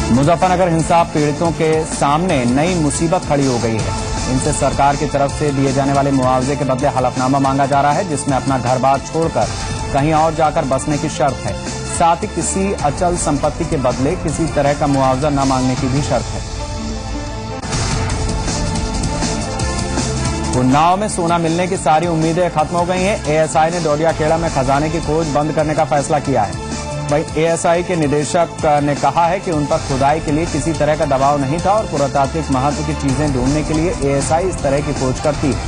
मुजफ्फरनगर हिंसा पीड़ितों के सामने नई मुसीबत खड़ी हो गई है। इनसे सरकार की तरफ से दिए जाने वाले मुआवजे के बदले हलफनामा मांगा जा रहा है, जिसमें अपना घर बार छोड़कर कहीं और जाकर बसने की शर्त है। साथ ही किसी अचल संपत्ति के बदले किसी तरह का मुआवजा न मांगने की भी शर्त है। उन्नाव में सोना मिलने की सारी उम्मीदें खत्म हो गई हैं। एएसआई ने डोडियाखेड़ा में खजाने की खोज बंद करने का फैसला किया है। वहीं एएसआई के निदेशक ने कहा है कि उन पर खुदाई के लिए किसी तरह का दबाव नहीं था और पुरातात्विक महत्व की चीजें ढूंढने के लिए एएसआई इस तरह की खोज करती है।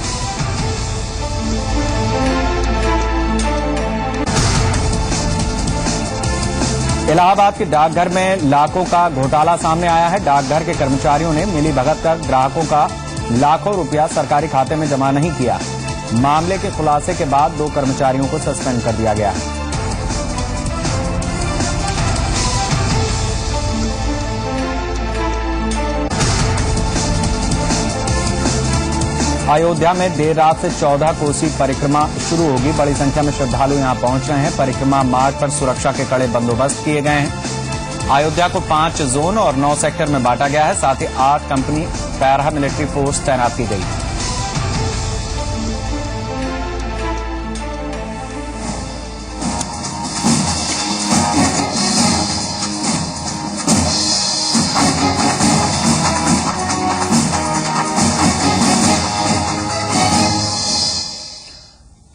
इलाहाबाद के डाकघर में लाखों का घोटाला सामने आया है। डाकघर के कर्मचारियों ने मिली भगत कर ग्राहकों का लाखों रुपया सरकारी खाते में जमा नहीं किया। मामले के खुलासे के बाद 2 कर्मचारियों को सस्पेंड कर दिया गया है। अयोध्या में देर रात से 14 कोसी परिक्रमा शुरू होगी। बड़ी संख्या में श्रद्धालु यहां पहुंच रहे हैं। परिक्रमा मार्ग पर सुरक्षा के कड़े बंदोबस्त किए गए हैं। अयोध्या को 5 जोन और 9 सेक्टर में बांटा गया है। साथ ही 8 कंपनी पैरा मिलिट्री फोर्स तैनात की गई है।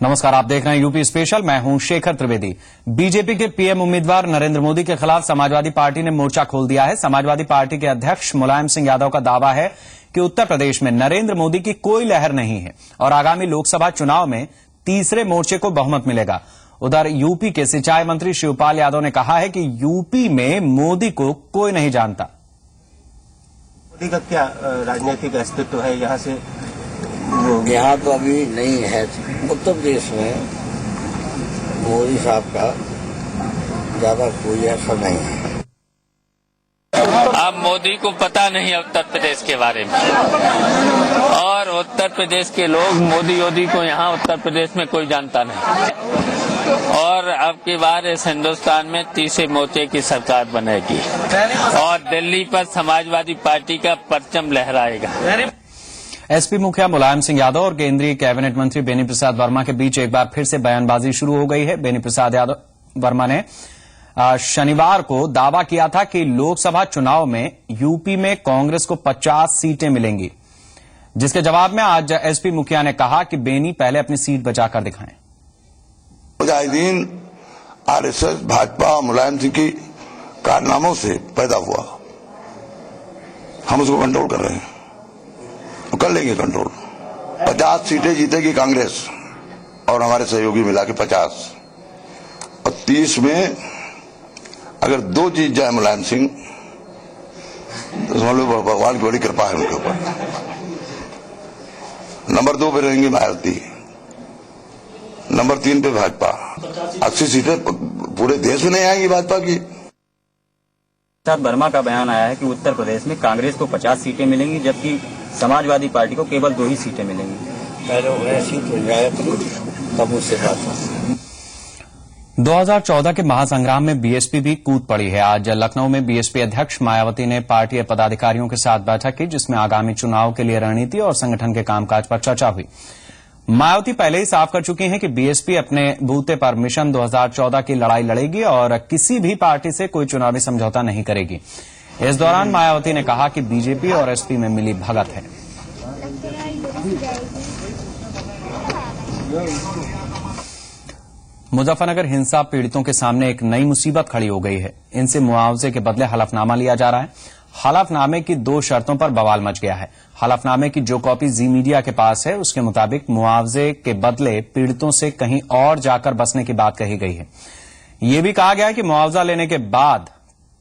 नमस्कार, आप देख रहे हैं यूपी स्पेशल। मैं हूं शेखर त्रिवेदी। बीजेपी के पीएम उम्मीदवार नरेंद्र मोदी के खिलाफ समाजवादी पार्टी ने मोर्चा खोल दिया है। समाजवादी पार्टी के अध्यक्ष मुलायम सिंह यादव का दावा है कि उत्तर प्रदेश में नरेंद्र मोदी की कोई लहर नहीं है और आगामी लोकसभा चुनाव में तीसरे मोर्चे को बहुमत मिलेगा। उधर यूपी के सिंचाई मंत्री शिवपाल यादव ने कहा है कि यूपी में मोदी को कोई नहीं जानता। मोदी का क्या राजनीतिक अस्तित्व है यहाँ से? यहाँ तो अभी नहीं है। उत्तर प्रदेश में मोदी साहब का ज्यादा कोई ऐसा नहीं है। अब मोदी को पता नहीं है उत्तर प्रदेश के बारे में, और उत्तर प्रदेश के लोग मोदी को यहाँ उत्तर प्रदेश में कोई जानता नहीं। और अब की बार इस हिंदुस्तान में तीसरे मोर्चे की सरकार बनेगी और दिल्ली पर समाजवादी पार्टी का परचम लहराएगा। एसपी मुखिया मुलायम सिंह यादव और केंद्रीय कैबिनेट मंत्री बेनी प्रसाद वर्मा के बीच एक बार फिर से बयानबाजी शुरू हो गई है। बेनी प्रसाद वर्मा ने शनिवार को दावा किया था कि लोकसभा चुनाव में यूपी में कांग्रेस को 50 सीटें मिलेंगी, जिसके जवाब में आज एसपी मुखिया ने कहा कि बेनी पहले अपनी सीट बचाकर दिखाएं। मुजाहिदीन आरएसएस भाजपा मुलायम सिंह की कारनामों से पैदा हुआ। हम उसको कंट्रोल कर रहे हैं, कर लेंगे कंट्रोल। 50 सीटें जीतेगी कांग्रेस और हमारे सहयोगी मिला के 50, और 30 में अगर 2 जीत जाए मुलायम सिंह तो समझ लो भगवान की बड़ी कृपा है उनके ऊपर। नंबर 2 पे रहेंगे मायावती, नंबर 3 पे भाजपा। 80 सीटें पूरे देश में नहीं आएंगी भाजपा की। वर्मा का बयान आया है कि उत्तर प्रदेश में कांग्रेस को 50 सीटें मिलेंगी, जबकि समाजवादी पार्टी को केवल 2 ही सीटें मिलेंगी। 2014 के महासंग्राम में बीएसपी भी कूद पड़ी है। आज लखनऊ में बीएसपी अध्यक्ष मायावती ने पार्टी पदाधिकारियों के साथ बैठक की, जिसमें आगामी चुनाव के लिए रणनीति और संगठन के कामकाज पर चर्चा हुई। मायावती पहले ही साफ कर चुकी हैं कि बीएसपी अपने बूते पर मिशन 2014 की लड़ाई लड़ेगी और किसी भी पार्टी से कोई चुनावी समझौता नहीं करेगी। इस दौरान मायावती ने कहा कि बीजेपी और एसपी में मिली भगत है। मुजफ्फरनगर हिंसा पीड़ितों के सामने एक नई मुसीबत खड़ी हो गई है। इनसे मुआवजे के बदले हलफनामा लिया जा रहा है। हलफनामे की 2 शर्तों पर बवाल मच गया है। हलफनामे की जो कॉपी जी मीडिया के पास है, उसके मुताबिक मुआवजे के बदले पीड़ितों से कहीं और जाकर बसने की बात कही गई है। यह भी कहा गया है कि मुआवजा लेने के बाद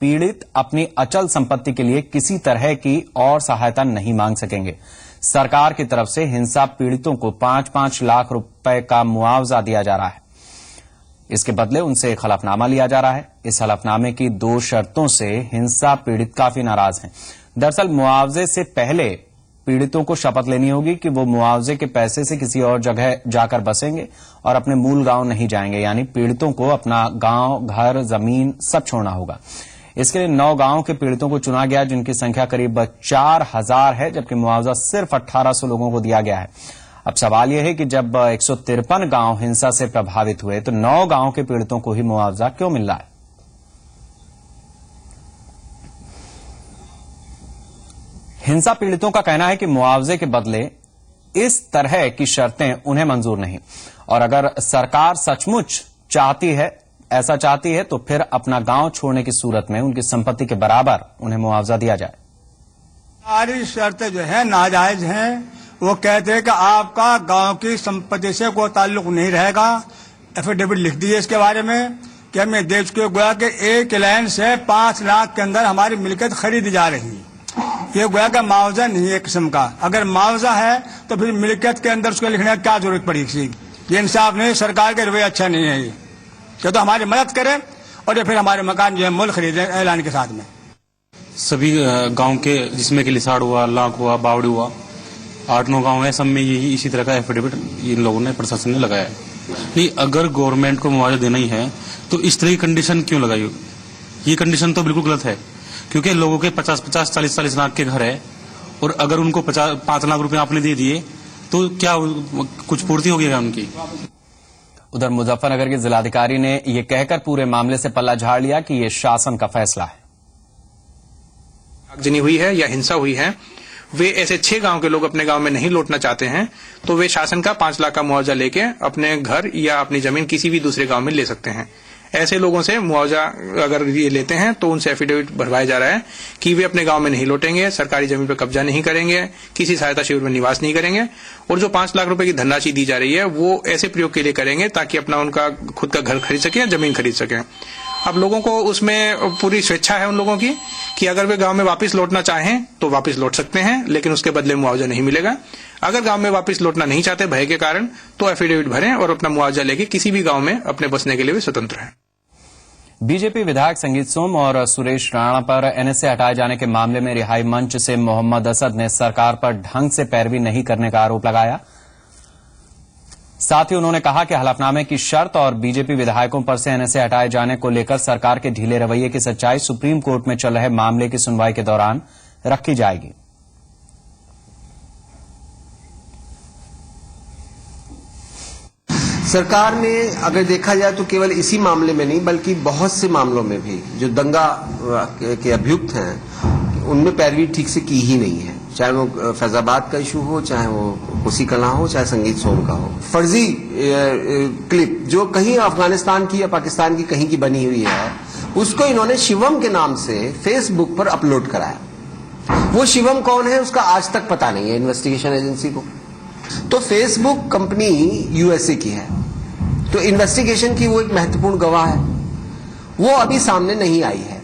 पीड़ित अपनी अचल संपत्ति के लिए किसी तरह की और सहायता नहीं मांग सकेंगे। सरकार की तरफ से हिंसा पीड़ितों को 5-5 लाख रुपए का मुआवजा दिया जा रहा है। इसके बदले उनसे एक हलफनामा लिया जा रहा है। इस हलफनामे की 2 शर्तों से हिंसा पीड़ित काफी नाराज हैं। दरअसल मुआवजे से पहले पीड़ितों को शपथ लेनी होगी कि वो मुआवजे के पैसे से किसी और जगह जाकर बसेंगे और अपने मूल गांव नहीं जाएंगे, यानी पीड़ितों को अपना गांव, घर, जमीन सब छोड़ना होगा। इसके लिए 9 गांवों के पीड़ितों को चुना गया, जिनकी संख्या करीब 4000 है, जबकि मुआवजा सिर्फ 1800 लोगों को दिया गया है। अब सवाल यह है कि जब 153 गांव हिंसा से प्रभावित हुए तो 9 गांवों के पीड़ितों को ही मुआवजा क्यों मिल रहा है? हिंसा पीड़ितों का कहना है कि मुआवजे के बदले इस तरह की शर्तें उन्हें मंजूर नहीं, और अगर सरकार सचमुच ऐसा चाहती है तो फिर अपना गांव छोड़ने की सूरत में उनकी संपत्ति के बराबर उन्हें मुआवजा दिया जाए। सारी शर्तें जो है नाजायज हैं। वो कहते हैं कि आपका गांव की संपत्ति से कोई ताल्लुक नहीं रहेगा। एफिडेविट लिख दिए इसके बारे में कि हमें देश को गोया कि एक लाइन से 5 लाख के अंदर हमारी मिल्कियत खरीदी जा रही है। ये गोया का मुआवजा नहीं है किस्म का। अगर मुआवजा है तो फिर मिल्कियत के अंदर उसको लिखने की क्या जरूरत पड़ी? ये इंसाफ नहीं, सरकार का रवैया अच्छा नहीं है। ये तो हमारी मदद करे और ये फिर हमारे मकान जो है मुल्क खरीदे ऐलान के साथ में। सभी गांव के, जिसमें कि लिसाड़ हुआ, लाख हुआ, बावड़ी हुआ, 8-9 गांव है, सब में यही इसी तरह का एफिडेविट इन लोगों ने, प्रशासन ने लगाया है। नहीं, अगर गवर्नमेंट को मुआवजा देना ही है तो इस तरह की कंडीशन क्यों लगाई? ये कंडीशन तो बिल्कुल गलत है, क्योंकि लोगों के 50-50, 40-40 लाख के घर है, और अगर उनको 5 लाख रुपए आपने दे दिए तो क्या कुछ पूर्ति होगी उनकी? उधर मुजफ्फरनगर के जिलाधिकारी ने यह कहकर पूरे मामले से पल्ला झाड़ लिया कि यह शासन का फैसला है। आगजनी हुई है या हिंसा हुई है, वे ऐसे 6 गांव के लोग अपने गांव में नहीं लौटना चाहते हैं तो वे शासन का 5 लाख का मुआवजा लेके अपने घर या अपनी जमीन किसी भी दूसरे गांव में ले सकते हैं। ऐसे लोगों से मुआवजा अगर ये लेते हैं तो उनसे एफिडेविट भरवाया जा रहा है कि वे अपने गांव में नहीं लौटेंगे, सरकारी जमीन पर कब्जा नहीं करेंगे, किसी सहायता शिविर में निवास नहीं करेंगे, और जो 5 लाख रुपए की धनराशि दी जा रही है वो ऐसे प्रयोग के लिए करेंगे ताकि अपना उनका खुद का घर खरीद सके या जमीन खरीद सके। अब लोगों को उसमें पूरी स्वेच्छा है उन लोगों की कि अगर वे गांव में वापस लौटना चाहें तो वापस लौट सकते हैं, लेकिन उसके बदले मुआवजा नहीं मिलेगा। अगर गांव में वापस लौटना नहीं चाहते भय के कारण तो एफिडेविट भरें और अपना मुआवजा लेके किसी भी गांव में अपने बसने के लिए वे स्वतंत्र हैं। बीजेपी विधायक संगीत सोम और सुरेश राणा पर एनएसए हटाए जाने के मामले में रिहाई मंच से मोहम्मद असद ने सरकार पर ढंग से पैरवी नहीं करने का आरोप लगाया। साथ ही उन्होंने कहा कि हलफनामे की शर्त और बीजेपी विधायकों पर से एनएसए हटाए जाने को लेकर सरकार के ढीले रवैये की सच्चाई सुप्रीम कोर्ट में चल रहे मामले की सुनवाई के दौरान रखी जाएगी। सरकार ने अगर देखा जाए तो केवल इसी मामले में नहीं बल्कि बहुत से मामलों में भी जो दंगा के अभियुक्त हैं उनमें पैरवी ठीक से की ही नहीं है, चाहे वो फैजाबाद का इशू हो, चाहे वो कोसी कलां हो, चाहे संगीत सोम का हो। फर्जी क्लिप जो कहीं अफगानिस्तान की या पाकिस्तान की कहीं की बनी हुई है उसको इन्होंने शिवम के नाम से फेसबुक पर अपलोड कराया। वो शिवम कौन है उसका आज तक पता नहीं है इन्वेस्टिगेशन एजेंसी को। तो फेसबुक कंपनी यूएसए की है, तो इन्वेस्टिगेशन की वो एक महत्वपूर्ण गवाह है, वो अभी सामने नहीं आई है।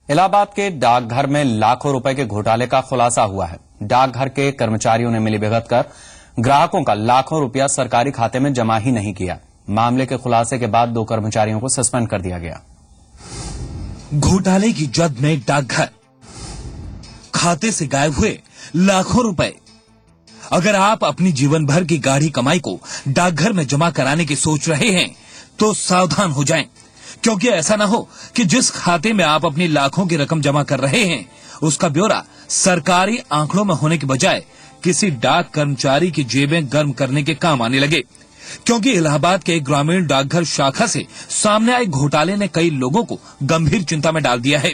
इलाहाबाद के डाकघर में लाखों रुपए के घोटाले का खुलासा हुआ है। डाकघर के कर्मचारियों ने मिलीभगत कर ग्राहकों का लाखों रुपया सरकारी खाते में जमा ही नहीं किया। मामले के खुलासे के बाद 2 कर्मचारियों को सस्पेंड कर दिया गया। घोटाले की जद में डाकघर, खाते से गायब हुए लाखों रुपए। अगर आप अपनी जीवन भर की गाढ़ी कमाई को डाकघर में जमा कराने की सोच रहे हैं तो सावधान हो जाएं, क्योंकि ऐसा ना हो कि जिस खाते में आप अपनी लाखों की रकम जमा कर रहे हैं उसका ब्यौरा सरकारी आंकड़ों में होने के बजाय किसी डाक कर्मचारी की जेबें गर्म करने के काम आने लगे। क्योंकि इलाहाबाद के ग्रामीण डाकघर शाखा से सामने आए घोटाले ने कई लोगों को गंभीर चिंता में डाल दिया है।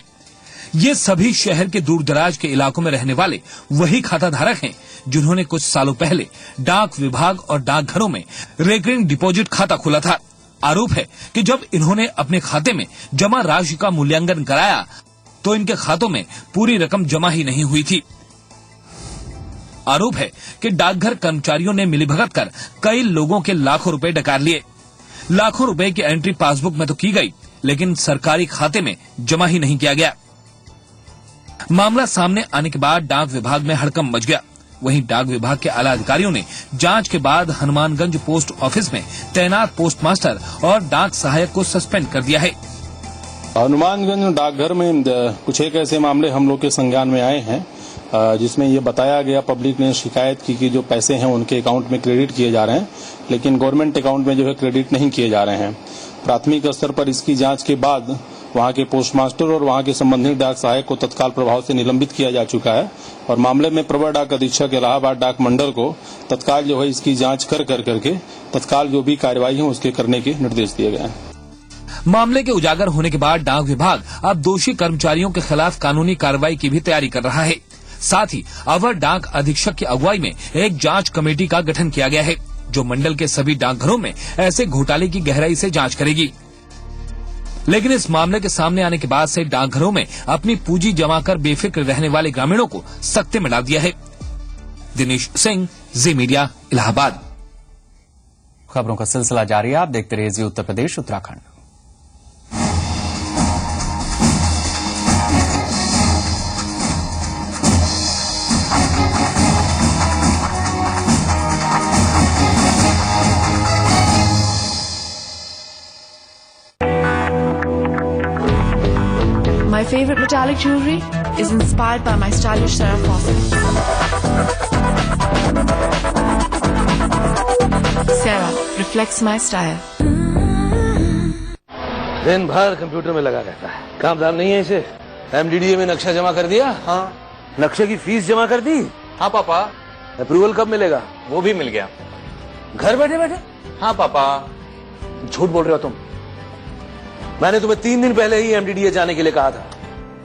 ये सभी शहर के दूर दराज के इलाकों में रहने वाले वही खाता धारक हैं जिन्होंने कुछ सालों पहले डाक विभाग और डाकघरों में रेकरिंग डिपॉजिट खाता खोला था। आरोप है कि जब इन्होंने अपने खाते में जमा राशि का मूल्यांकन कराया तो इनके खातों में पूरी रकम जमा ही नहीं हुई थी। आरोप है कि डाकघर कर्मचारियों ने मिलीभगत कर कई लोगों के लाखों रुपए डकार लिए। लाखों रुपए की एंट्री पासबुक में तो की गई, लेकिन सरकारी खाते में जमा ही नहीं किया गया। मामला सामने आने के बाद डाक विभाग में हड़कंप मच गया। वहीं डाक विभाग के आला अधिकारियों ने जांच के बाद हनुमानगंज पोस्ट ऑफिस में तैनात पोस्टमास्टर और डाक सहायक को सस्पेंड कर दिया है। हनुमानगंज डाकघर में कुछ एक ऐसे मामले हम लोग के संज्ञान में आए हैं जिसमें ये बताया गया, पब्लिक ने शिकायत की कि जो पैसे हैं उनके अकाउंट में क्रेडिट किए जा रहे हैं, लेकिन गवर्नमेंट अकाउंट में जो है क्रेडिट नहीं किए जा रहे हैं। प्राथमिक स्तर पर इसकी जांच के बाद वहां के पोस्टमास्टर और वहां के संबंधित डाक सहायक को तत्काल प्रभाव से निलंबित किया जा चुका है और मामले में प्रवर डाक अधीक्षक इलाहाबाद डाक मंडल को तत्काल जो है इसकी जांच करके तत्काल जो भी कार्यवाही है उसके करने के निर्देश दिए गए हैं। मामले के उजागर होने के बाद डाक विभाग अब दोषी कर्मचारियों के खिलाफ कानूनी कार्रवाई की भी तैयारी कर रहा है। साथ ही अवर डाक अधीक्षक की अगुवाई में एक जांच कमेटी का गठन किया गया है जो मंडल के सभी डाकघरों में ऐसे घोटाले की गहराई से जांच करेगी। लेकिन इस मामले के सामने आने के बाद से डाकघरों में अपनी पूंजी जमा कर बेफिक्र रहने वाले ग्रामीणों को सख्ते में डाल दिया है। दिनेश सिंह, जी मीडिया, इलाहाबाद। खबरों का सिलसिला जारी है, आप देखते रहिए जी Uttar Pradesh Uttarakhand. My favorite metallic jewelry is inspired by my stylish Sarah Fawcett. Sarah reflects my style. दिन भर कंप्यूटर में लगा रहता है, काम धाम नहीं है इसे। MDDA में नक्शा जमा कर दिया? हाँ। नक्शे की फीस जमा कर दी? हाँ पापा। अप्रूवल कब मिलेगा? वो भी मिल गया। घर बैठे बैठे? हाँ पापा। झूठ बोल रहे हो तुम। मैंने तुम्हें 3 दिन पहले ही MDDA जाने के लिए कहा था।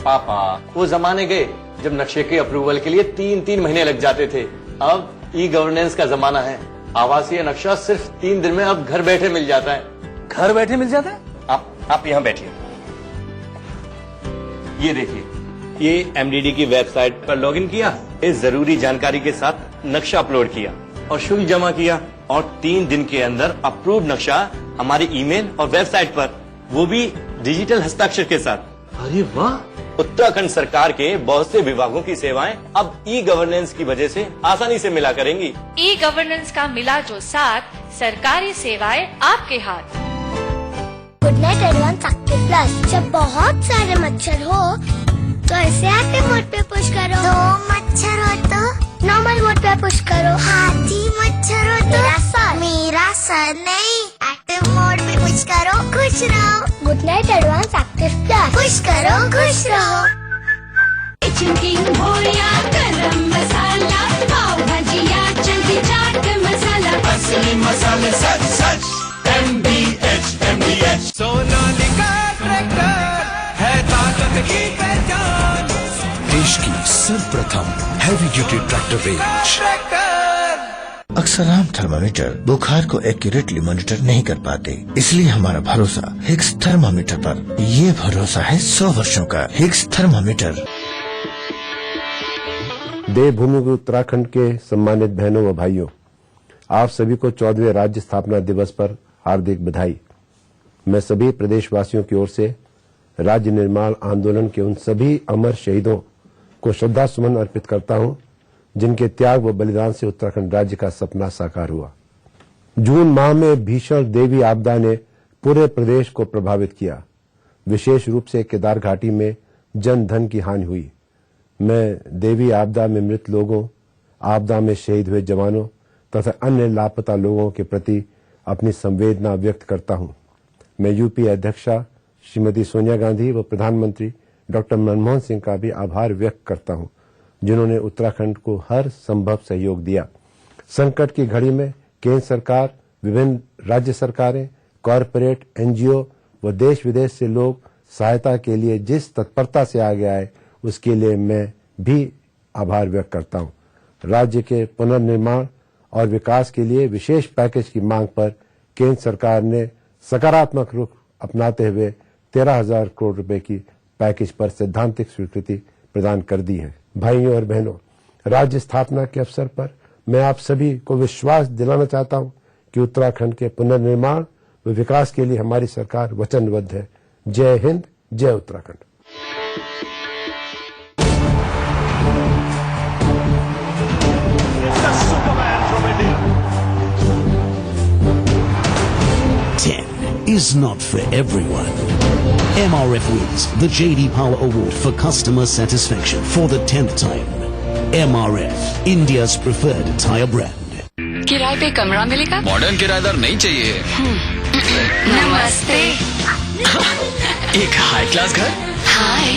पापा वो जमाने गए जब नक्शे के अप्रूवल के लिए 3 महीने लग जाते थे। अब ई-गवर्नेंस का जमाना है। आवासीय नक्शा सिर्फ 3 दिन में अब घर बैठे मिल जाता है। घर बैठे मिल जाता है? आप यहाँ बैठिए। ये देखिए, ये MDD की वेबसाइट पर लॉगिन किया, इस जरूरी जानकारी के साथ नक्शा अपलोड किया और शुल्क जमा किया और 3 दिन के अंदर अप्रूव्ड नक्शा हमारी ईमेल और वेबसाइट पर, वो भी डिजिटल हस्ताक्षर के साथ। अरे वाह! उत्तराखंड सरकार के बहुत से विभागों की सेवाएं अब ई-गवर्नेंस की वजह से आसानी से मिला करेंगी। ई-गवर्नेंस का मिला जो साथ, सरकारी सेवाएं आपके हाथ। Good night advance active plus. जब बहुत सारे मच्छर हो तो ऐसे एक्टिव मोड पे पुश करो। 2 मच्छर हो तो नॉर्मल मोड पे पुश करो। हाथी मच्छर हो तो मेरा सर नहीं, एक्टिव मोड पे पुश करो, खुश रहो। Good night advance active plus, push करो, खुश रहो। गरम मसाला, पाव भजिया, चंकी चाट मसाला, असली मसाले सच सच। MDH सोनालिका ट्रैक्टर है ताकत की पहचान। देश की सर्वप्रथम हैवी ड्यूटी ट्रैक्टर रेंज। अक्सर आम थर्मामीटर बुखार को एक्यूरेटली मॉनिटर नहीं कर पाते, इसलिए हमारा भरोसा हिग्स थर्मामीटर पर। ये भरोसा है 100 वर्षों का। Higgs thermometer. देवभूमि उत्तराखंड के सम्मानित बहनों व भाइयों, आप सभी को 14वें राज्य स्थापना दिवस पर हार्दिक बधाई। मैं सभी प्रदेशवासियों की ओर से राज्य निर्माण आंदोलन के उन सभी अमर शहीदों को श्रद्धा सुमन अर्पित करता हूं जिनके त्याग व बलिदान से उत्तराखंड राज्य का सपना साकार हुआ। जून माह में भीषण देवी आपदा ने पूरे प्रदेश को प्रभावित किया। विशेष रूप से केदार घाटी में जन धन की हानि हुई। मैं देवी आपदा में मृत लोगों, आपदा में शहीद हुए जवानों तथा अन्य लापता लोगों के प्रति अपनी संवेदना व्यक्त करता हूं। मैं यूपी अध्यक्षा श्रीमती सोनिया गांधी व प्रधानमंत्री डॉक्टर मनमोहन सिंह का भी आभार व्यक्त करता हूं, जिन्होंने उत्तराखंड को हर संभव सहयोग दिया। संकट की घड़ी में केंद्र सरकार, विभिन्न राज्य सरकारें, कॉरपोरेट, NGO व देश विदेश से लोग सहायता के लिए जिस तत्परता से आगे आए, उसके लिए मैं भी आभार व्यक्त करता हूं। राज्य के पुनर्निर्माण और विकास के लिए विशेष पैकेज की मांग पर केंद्र सरकार ने सकारात्मक रुख अपनाते हुए 13,000 करोड़ रुपए की पैकेज पर सैद्धांतिक स्वीकृति प्रदान कर दी है। भाइयों और बहनों, राज्य स्थापना के अवसर पर मैं आप सभी को विश्वास दिलाना चाहता हूं कि उत्तराखंड के पुनर्निर्माण व विकास के लिए हमारी सरकार वचनबद्ध है। जय हिंद, जय Uttarakhand. Is not for everyone. MRF wins the JD Power Award for customer satisfaction for the 10th time. MRF, India's preferred tire brand. किराए पे कमरा मिलेगा? मॉडर्न किराएदार नहीं चाहिए। नमस्ते। एक हाई क्लास घर। हाय।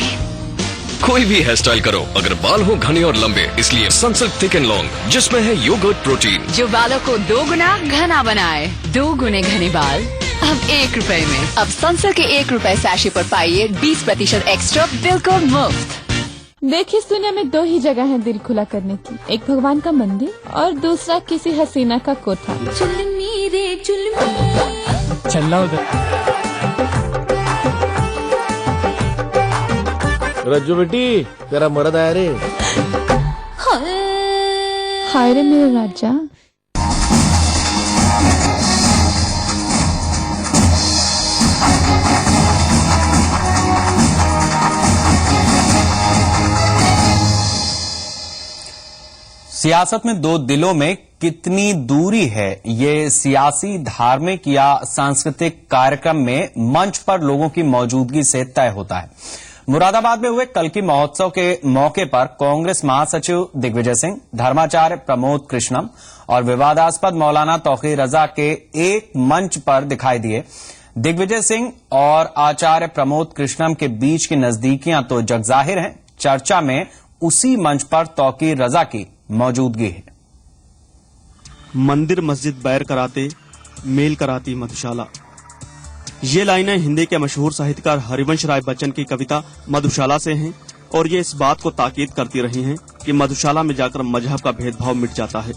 कोई भी हेयर स्टाइल करो, अगर बाल हो घने और लंबे, इसलिए सनसिल्क थिक एंड लॉन्ग, जिसमें है योगर्ट प्रोटीन, जो बालों को 2 गुना घना बनाए। 2 गुने घने बाल अब 1 रुपए में। अब सनसिल्क के 1 रुपए सैशे पर पाइए 20% एक्स्ट्रा बिल्कुल मुफ्त। देखिए, इस दुनिया में 2 ही जगह है दिल खुला करने की, एक भगवान का मंदिर और दूसरा किसी हसीना का कोठा। चुलमी रे चुलमी, चलना उधर। रज्जू बेटी, तेरा मर्द आया रे। हाय रे मेरे राजा। सियासत में 2 दिलों में कितनी दूरी है, ये सियासी, धार्मिक या सांस्कृतिक कार्यक्रम में मंच पर लोगों की मौजूदगी से तय होता है। मुरादाबाद में हुए कल्की महोत्सव के मौके पर कांग्रेस महासचिव दिग्विजय सिंह, धर्माचार्य प्रमोद कृष्णम और विवादास्पद मौलाना तौकीर रजा के एक मंच पर दिखाई दिए। दिग्विजय सिंह और आचार्य प्रमोद कृष्णम के बीच की नजदीकियां तो जगजाहिर हैं, चर्चा में उसी मंच पर तौकीर रजा की मौजूदगी है। मंदिर मस्जिद बैर कराते, मेल कराती मधुशाला। ये लाइनें हिंदी के मशहूर साहित्यकार हरिवंश राय बच्चन की कविता मधुशाला से हैं और ये इस बात को ताकीद करती रही हैं कि मधुशाला में जाकर मजहब का भेदभाव मिट जाता है।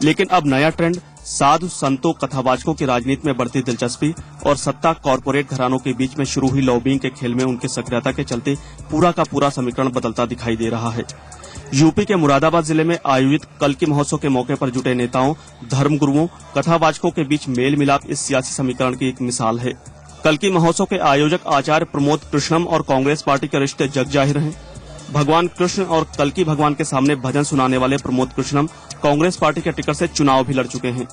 लेकिन अब नया ट्रेंड साधु संतों, कथावाचकों की राजनीति में बढ़ती दिलचस्पी और सत्ता कॉरपोरेट घरानों के बीच में शुरू हुई लॉबिंग के खेल में उनके सक्रियता के चलते पूरा का पूरा समीकरण बदलता दिखाई दे रहा है। यूपी के मुरादाबाद जिले में आयोजित कल्की महोत्सव के मौके पर जुटे नेताओं, धर्मगुरुओं, कथावाचकों के बीच मेल मिलाप इस सियासी समीकरण की एक मिसाल है। कल्की महोत्सव के आयोजक आचार्य प्रमोद कृष्णम और कांग्रेस पार्टी के रिश्ते जग जाहिर हैं। भगवान कृष्ण और कल्की भगवान के सामने भजन सुनाने वाले प्रमोद कृष्णम कांग्रेस पार्टी के टिकट से चुनाव भी लड़ चुके हैं।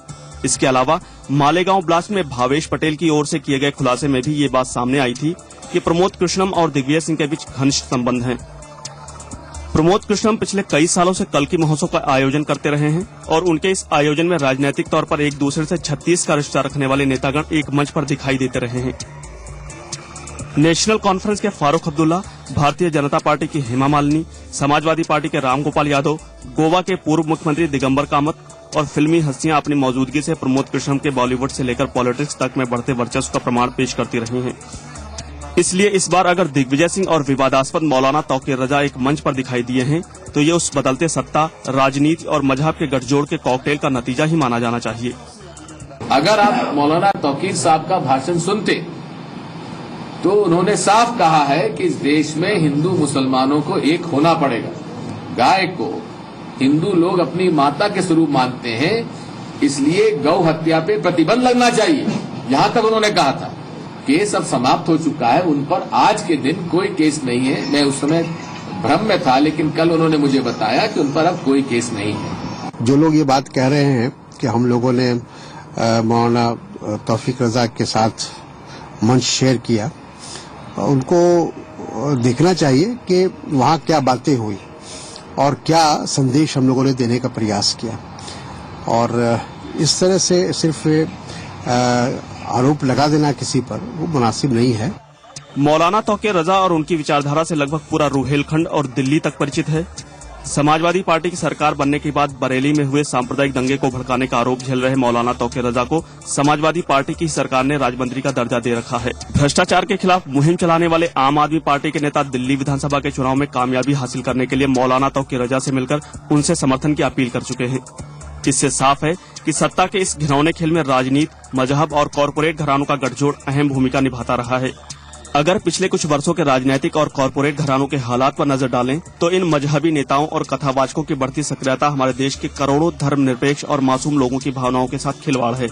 इसके अलावा मालेगांव ब्लास्ट में भावेश पटेल की ओर से किए गए खुलासे में भी ये बात सामने आई थी कि प्रमोद कृष्णम और दिग्विजय सिंह के बीच घनिष्ठ संबंध हैं। प्रमोद कृष्णम पिछले कई सालों से कल्की महोत्सव का आयोजन करते रहे हैं और उनके इस आयोजन में राजनीतिक तौर पर एक दूसरे से 36 का रिश्ता रखने वाले नेतागण एक मंच पर दिखाई देते रहे हैं। नेशनल कॉन्फ्रेंस के फारूक अब्दुल्ला, भारतीय जनता पार्टी की हेमा मालिनी, समाजवादी पार्टी के रामगोपाल यादव, गोवा के पूर्व मुख्यमंत्री दिगंबर कामत और फिल्मी हस्तियां अपनी मौजूदगी से प्रमोद कृष्णम के बॉलीवुड से लेकर पॉलिटिक्स तक में बढ़ते वर्चस्व का प्रमाण पेश करती रही हैं। इसलिए इस बार अगर दिग्विजय सिंह और विवादास्पद मौलाना तौकीर रजा एक मंच पर दिखाई दिए हैं तो ये उस बदलते सत्ता, राजनीति और मजहब के गठजोड़ के कॉकटेल का नतीजा ही माना जाना चाहिए। अगर आप मौलाना तौकीर साहब का भाषण सुनते तो उन्होंने साफ कहा है कि इस देश में हिंदू मुसलमानों को एक होना पड़ेगा। गाय को हिंदू लोग अपनी माता के स्वरूप मानते हैं, इसलिए गौ हत्या पे प्रतिबंध लगना चाहिए। यहां तक उन्होंने कहा था। केस अब समाप्त हो चुका है, उन पर आज के दिन कोई केस नहीं है। मैं उस समय भ्रम में था, लेकिन कल उन्होंने मुझे बताया कि उन पर अब कोई केस नहीं है। जो लोग ये बात कह रहे हैं कि हम लोगों ने मौलाना तौफीक रजा के साथ मंच शेयर किया, उनको देखना चाहिए कि वहाँ क्या बातें हुई और क्या संदेश हम लोगों ने देने का प्रयास किया। और इस तरह से सिर्फ आरोप लगा देना किसी पर वो मुनासिब नहीं है। मौलाना तौकीर रजा और उनकी विचारधारा से लगभग पूरा रुहेलखंड और दिल्ली तक परिचित है। समाजवादी पार्टी की सरकार बनने के बाद बरेली में हुए सांप्रदायिक दंगे को भड़काने का आरोप झेल रहे मौलाना तौकीर रजा को समाजवादी पार्टी की सरकार ने राज्यमंत्री का दर्जा दे रखा है। भ्रष्टाचार के खिलाफ मुहिम चलाने वाले आम आदमी पार्टी के नेता दिल्ली विधानसभा के चुनाव में कामयाबी हासिल करने के लिए मौलाना तौकीर रजा से मिलकर उनसे समर्थन की अपील कर चुके हैं। इससे साफ है कि सत्ता के इस घिनौने खेल में राजनीति, मजहब और कॉरपोरेट घरानों का गठजोड़ अहम भूमिका निभाता रहा है। अगर पिछले कुछ वर्षों के राजनीतिक और कॉरपोरेट घरानों के हालात पर नजर डालें तो इन मजहबी नेताओं और कथावाचकों की बढ़ती सक्रियता हमारे देश के करोड़ों धर्मनिरपेक्ष और मासूम लोगों की भावनाओं के साथ खिलवाड़ है।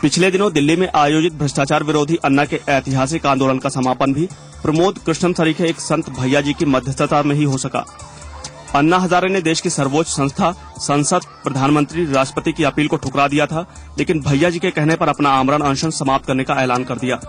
पिछले दिनों दिल्ली में आयोजित भ्रष्टाचार विरोधी अन्ना के ऐतिहासिक आंदोलन का समापन भी प्रमोद कृष्णम सरीखे एक संत भैया जी की मध्यस्थता में ही हो सका। अन्ना हजारे ने देश की सर्वोच्च संस्था, संसद, प्रधानमंत्री, राष्ट्रपति की अपील को ठुकरा दिया था, लेकिन भैया जी के कहने पर अपना आमरण अनशन समाप्त करने का ऐलान कर दिया।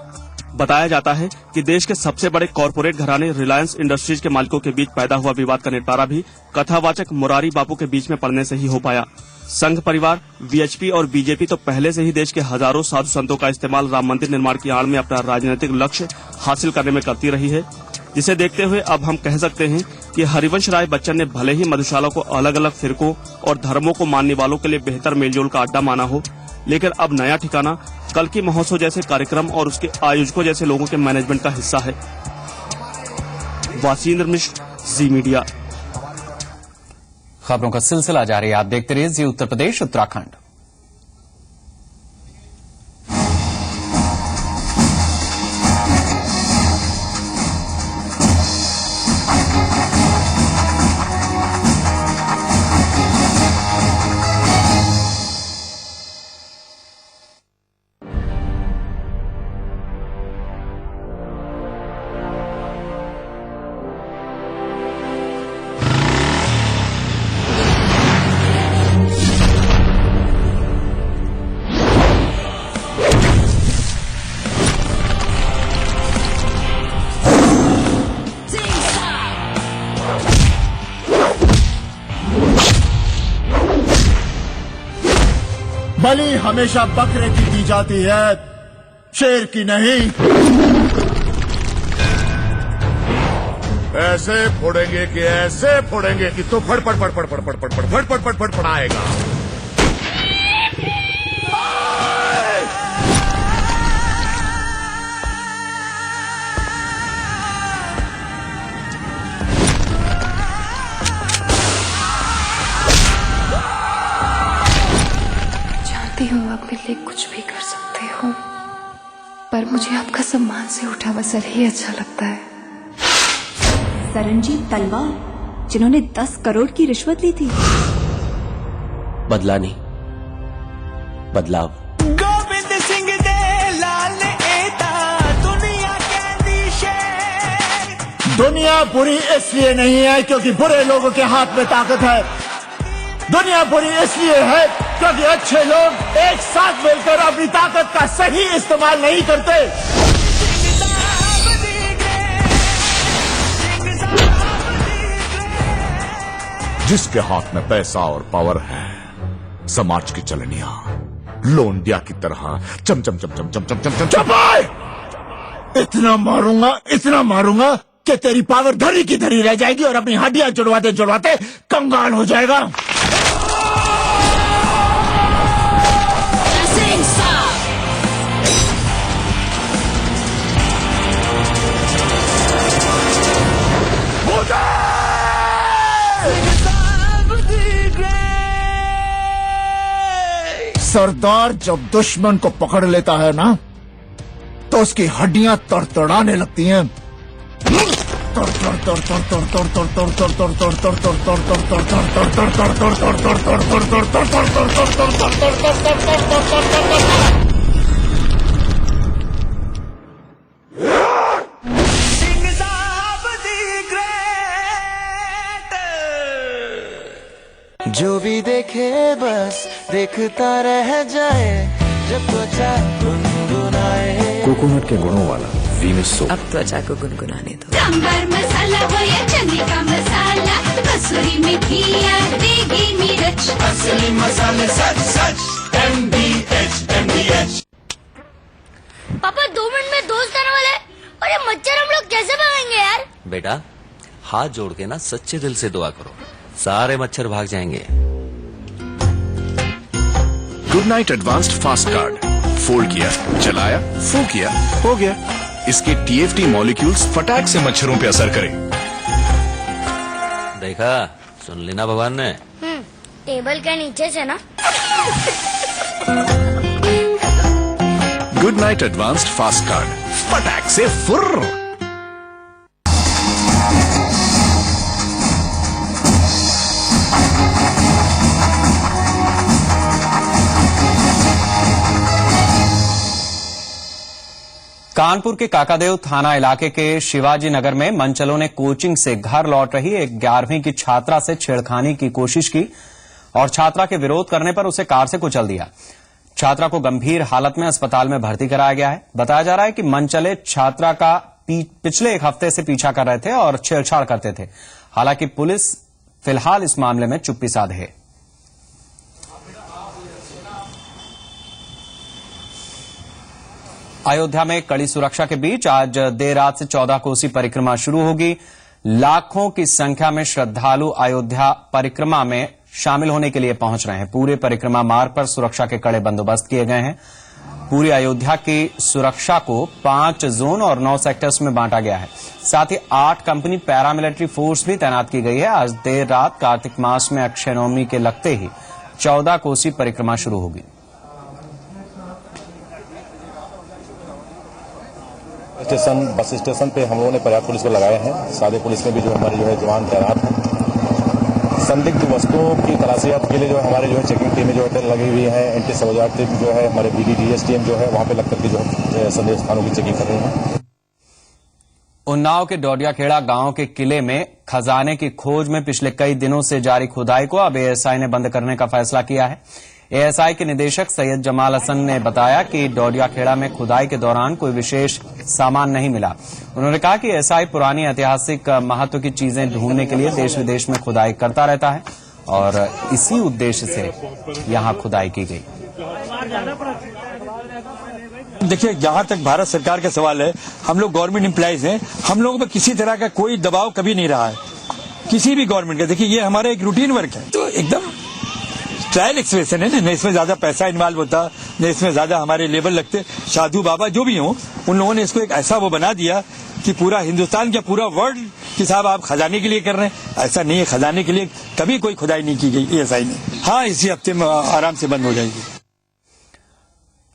बताया जाता है कि देश के सबसे बड़े कॉरपोरेट घराने रिलायंस इंडस्ट्रीज के मालिकों के बीच पैदा हुआ विवाद का निपटारा भी कथावाचक मुरारी बापू के बीच में पड़ने से ही हो पाया। संघ परिवार, वीएचपी और बीजेपी तो पहले से ही देश के हजारों साधु संतों का इस्तेमाल राम मंदिर निर्माण की आड़ में अपना राजनीतिक लक्ष्य हासिल करने में करती रही है, जिसे देखते हुए अब हम कह सकते हैं कि हरिवंश राय बच्चन ने भले ही मधुशाला को अलग अलग फिरकों और धर्मों को मानने वालों के लिए बेहतर मेलजोल का अड्डा माना हो, लेकिन अब नया ठिकाना कल्कि महोत्सव जैसे कार्यक्रम और उसके आयोजकों जैसे लोगों के मैनेजमेंट का हिस्सा है। वासींद्र मिश्र, जी मीडिया। खबरों का सिलसिला जारी है, आप देखते रहिए जी उत्तर प्रदेश उत्तराखंड। बलि हमेशा बकरे की दी जाती है, शेर की नहीं। ऐसे फोड़ेंगे कि ऐसे फोड़ेंगे कि तो फड़ फड़ फड़ फड़ फड़ फड़ फड़ फड़ फड़ फड़ फड़ फड़ फड़ाएगा। हूँ आप मेरे लिए कुछ भी कर सकते हो, पर मुझे आपका सम्मान से उठा हुआ सर ही अच्छा लगता है। सरनजीत तलवार, जिन्होंने 10 करोड़ की रिश्वत ली थी। बदला नहीं, बदलाव। गोविंद सिंह दे लाल एता दुनिया के दिशे। दुनिया बुरी इसलिए नहीं है क्योंकि बुरे लोगों के हाथ में ताकत है। दुनिया बुरी इसलिए है क्योंकि अच्छे लोग एक साथ मिलकर अपनी ताकत का सही इस्तेमाल नहीं करते। जिसके हाथ में पैसा और पावर है, समाज की चलनियां लोंडिया की तरह चम चम चम चम चम चम चम चम चपाए। इतना मारूंगा कि तेरी पावर धरी की धरी रह जाएगी और अपनी हड्डियां जुड़वाते जुड़वाते कंगाल हो जाएगा। सरदार जब दुश्मन को पकड़ लेता है ना, तो उसकी हड्डियां तड़तड़ाने लगती हैं। जो भी देखे बस देखता रह जाए, जब त्वचा गुनगुनाए। कोकोनट के गुणों वाला वीनस सोप। अब त्वचा को गुनगुनाने दो। सांबर मसाला हो या चने का मसाला, कसूरी मेथी या देगी मिर्च, असली मसाले सच सच MDH। पापा 2 मिनट में दोस्त आने वाले हैं और ये मच्छर हम लोग कैसे भगाएंगे यार? बेटा हाथ जोड़ के ना सच्चे दिल से दुआ करो, सारे मच्छर भाग जाएंगे। Good night advanced fast card. Fold किया, चलाया, फू किया, हो गया। इसके TFT मॉलिक्यूल्स फटाक से मच्छरों पे असर करें। देखा, सुन लेना भगवान ने। टेबल के नीचे से ना। Good night advanced fast card, फटाक से फुर्र। कानपुर के काकादेव थाना इलाके के शिवाजी नगर में मनचलों ने कोचिंग से घर लौट रही एक 11वीं की छात्रा से छेड़खानी की कोशिश की और छात्रा के विरोध करने पर उसे कार से कुचल दिया। छात्रा को गंभीर हालत में अस्पताल में भर्ती कराया गया है। बताया जा रहा है कि मनचले छात्रा का पिछले एक हफ्ते से पीछा कर रहे थे और छेड़छाड़ करते थे। हालांकि पुलिस फिलहाल इस मामले में चुप्पी साधे है। अयोध्या में कड़ी सुरक्षा के बीच आज देर रात से 14 कोसी परिक्रमा शुरू होगी। लाखों की संख्या में श्रद्धालु अयोध्या परिक्रमा में शामिल होने के लिए पहुंच रहे हैं। पूरे परिक्रमा मार्ग पर सुरक्षा के कड़े बंदोबस्त किए गए हैं। पूरी अयोध्या की सुरक्षा को 5 जोन और 9 सेक्टर्स में बांटा गया है। साथ ही 8 कंपनी पैरामिलिट्री फोर्स भी तैनात की गई है। आज देर रात कार्तिक मास में अक्षय नवमी के लगते ही 14 कोसी परिक्रमा शुरू होगी। स्टेशन बस स्टेशन पे हम लोगों ने पर्याप्त पुलिस को लगाए हैं। सादे पुलिस में भी जो हमारे जवान तैनात हैं। संदिग्ध वस्तुओं की तलाशियात के लिए हमारे चेकिंग टीमें लगी हुई है। एंटी सबाजार टीम हमारे BDDS टीम वहां पे लगकर के संदिग्ध स्थानों की चेकिंग कर रही है। उन्नाव के डोडियाखेड़ा गांव के किले में खजाने की खोज में पिछले कई दिनों से जारी खुदाई को अब ASI ने बंद करने का फैसला किया है। ASI के निदेशक सैयद जमाल हसन ने बताया कि डोडियाखेड़ा में खुदाई के दौरान कोई विशेष सामान नहीं मिला। उन्होंने कहा कि ASI पुरानी ऐतिहासिक महत्व की चीजें ढूंढने के लिए देश विदेश में खुदाई करता रहता है और इसी उद्देश्य से यहां खुदाई की गई। देखिए, जहां तक भारत सरकार का सवाल है, हम लोग गवर्नमेंट एम्प्लॉइज हैं। हम लोगों पर किसी तरह का कोई दबाव कभी नहीं रहा है, किसी भी गवर्नमेंट का। देखिए, ये हमारा एक रूटीन वर्क है, तो एकदम ट्रायल एक्सप्रेशन है ना। इसमें ज्यादा पैसा इन्वॉल्व होता, न इसमें ज्यादा हमारे लेबर लगते। साधु बाबा जो भी हों, उन लोगों ने इसको एक ऐसा वो बना दिया कि पूरा हिंदुस्तान क्या पूरा वर्ल्ड कि साहब आप खजाने के लिए कर रहे हैं। ऐसा नहीं है, खजाने के लिए कभी कोई खुदाई नहीं की गई ASI ने। हाँ, इसी हफ्ते में आराम से बंद हो जाएगी।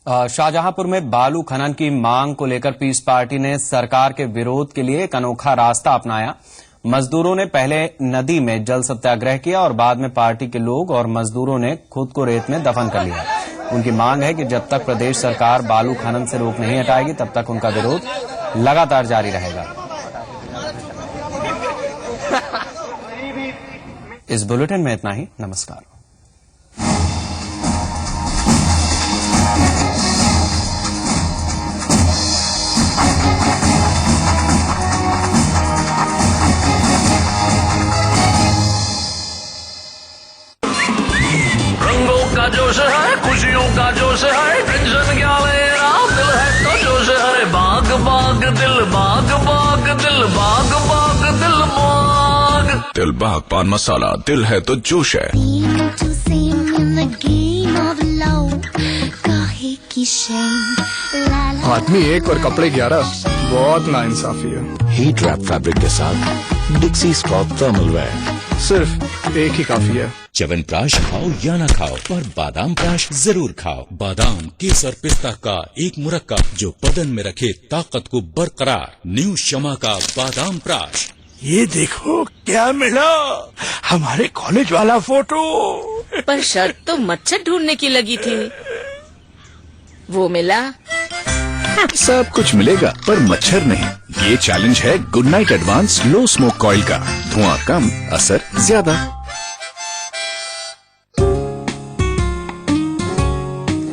शाहजहांपुर में बालू खनन की मांग को लेकर पीस पार्टी ने सरकार के विरोध के लिए एक अनोखा रास्ता अपनाया। मजदूरों ने पहले नदी में जल सत्याग्रह किया और बाद में पार्टी के लोग और मजदूरों ने खुद को रेत में दफन कर लिया। उनकी मांग है कि जब तक प्रदेश सरकार बालू खनन से रोक नहीं हटाएगी तब तक उनका विरोध लगातार जारी रहेगा। इस बुलेटिन में इतना ही। नमस्कार। का जोश है, खुशियों का जोश है, टेंशन क्या लेना, दिल है तो जोश है। बाग बाग दिल, बाग बाग दिल, बाग बाग दिल बाग। दिल बाग पान मसाला, दिल है तो जोश है। आदमी एक और कपड़े 11, बहुत नाइंसाफी है। हीट रैप फैब्रिक के साथ डिक्सी स्कॉप थर्मल वेयर, सिर्फ एक ही काफी है। च्यवनप्राश खाओ या ना खाओ, पर बादाम प्राश जरूर खाओ। बादाम, केसर, पिस्ता का एक मुरक्कब जो बदन में रखे ताकत को बरकरार। न्यू शमा का बादाम प्राश। ये देखो क्या मिला, हमारे कॉलेज वाला फोटो। पर शर्त तो मच्छर ढूंढने की लगी थी, वो मिला? सब कुछ मिलेगा पर मच्छर नहीं। ये चैलेंज है good night advance low smoke coil का। धुआं कम, असर ज्यादा।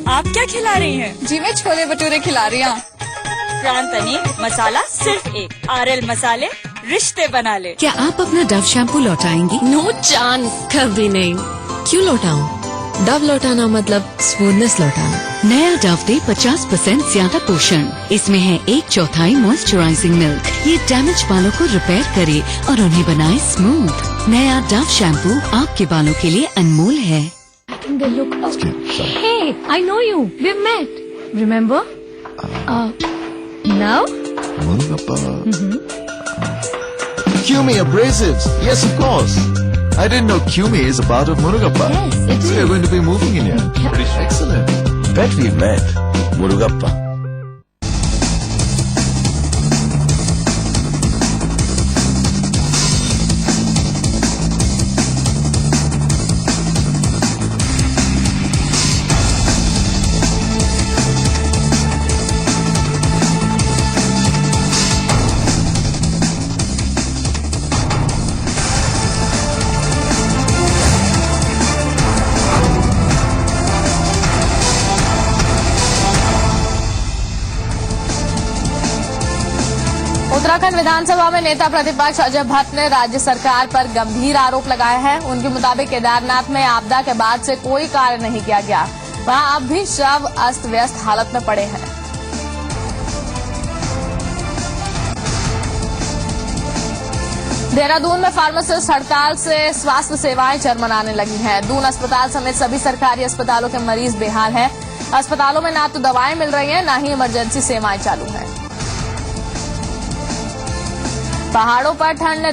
आप क्या खिला रही हैं? जी मैं छोले भटूरे खिला रही हूँ। प्रांत अनेक, मसाला सिर्फ एक। RL मसाले, रिश्ते बना ले। क्या आप अपना डव शैम्पू लौटाएंगी? नो चांस, कभी नहीं। क्यों लौटाऊं? डव लौटाना मतलब स्मूथनेस लौटाना। नया डव दे 50% ज्यादा पोषण। इसमें है 1/4 मॉइस्चराइजिंग मिल्क। ये डैमेज बालों को रिपेयर करे और उन्हें बनाए स्मूथ। नया डव शैम्पू आपके बालों के लिए अनमोल है। The look of... Hey, I know you. We've met. Remember? Now? Qumi Abrasives. Yes, of course. I didn't know Qumi is a part of Murugappa. Yes, it is. So you're going to be moving in here. Yeah. Excellent. Bet we've met. Murugappa. Uttarakhand विधानसभा में नेता प्रतिपक्ष अजय भट्ट ने राज्य सरकार पर गंभीर आरोप लगाए हैं। उनके मुताबिक केदारनाथ में आपदा के बाद से कोई कार्य नहीं किया गया, वहां अब भी शव अस्त व्यस्त हालत में पड़े हैं। देहरादून में फार्मासिस्ट हड़ताल से स्वास्थ्य सेवाएं चरमराने लगी हैं। दून अस्पताल समेत सभी सरकारी अस्पतालों के मरीज बेहाल हैं। अस्पतालों में ना तो दवाएं मिल रही हैं, ना ही इमरजेंसी सेवाएं चालू हैं। पहाड़ों पर ठंड ने